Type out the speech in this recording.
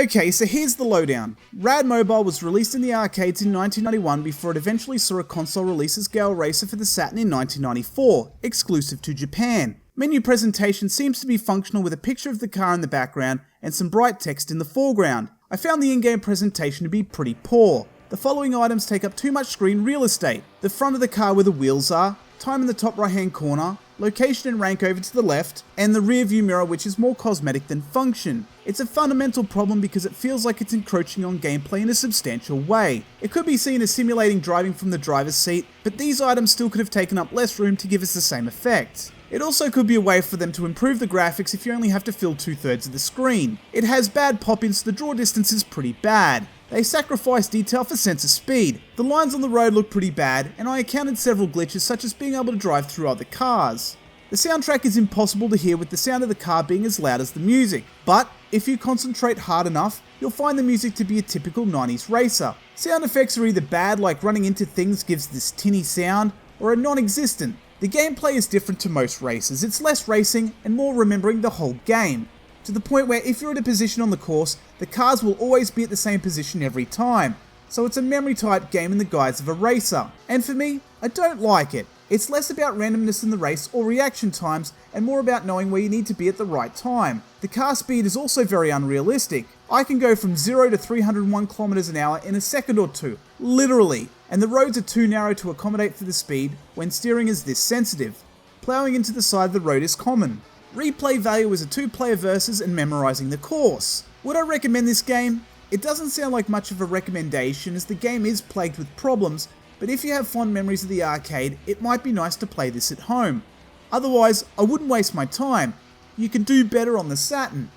Okay, so here's the lowdown. Rad Mobile was released in the arcades in 1991 before it eventually saw a console release as Gale Racer for the Saturn in 1994, exclusive to Japan. Menu presentation seems to be functional with a picture of the car in the background and some bright text in the foreground. I found the in-game presentation to be pretty poor. The following items take up too much screen real estate: the front of the car where the wheels are, time in the top right hand corner, location and rank over to the left, and the rear view mirror, which is more cosmetic than function. It's a fundamental problem because it feels like it's encroaching on gameplay in a substantial way. It could be seen as simulating driving from the driver's seat, but these items still could have taken up less room to give us the same effect. It also could be a way for them to improve the graphics if you only have to fill 2/3 of the screen. It has bad pop-ins, so the draw distance is pretty bad. They sacrifice detail for sense of speed. The lines on the road look pretty bad, and I encountered several glitches such as being able to drive through other cars. The soundtrack is impossible to hear with the sound of the car being as loud as the music, but if you concentrate hard enough, you'll find the music to be a typical 90s racer. Sound effects are either bad, like running into things gives this tinny sound, or are non-existent. The gameplay is different to most races. It's less racing and more remembering the whole game, to the point where if you're at a position on the course, the cars will always be at the same position every time. So it's a memory type game in the guise of a racer. And for me, I don't like it. It's less about randomness in the race or reaction times and more about knowing where you need to be at the right time. The car speed is also very unrealistic. I can go from 0 to 301 kilometers an hour in a second or two, literally, and the roads are too narrow to accommodate for the speed when steering is this sensitive. Plowing into the side of the road is common. Replay value is a 2-player versus and memorizing the course. Would I recommend this game? It doesn't sound like much of a recommendation as the game is plagued with problems, but if you have fond memories of the arcade, it might be nice to play this at home. Otherwise, I wouldn't waste my time. You can do better on the Saturn.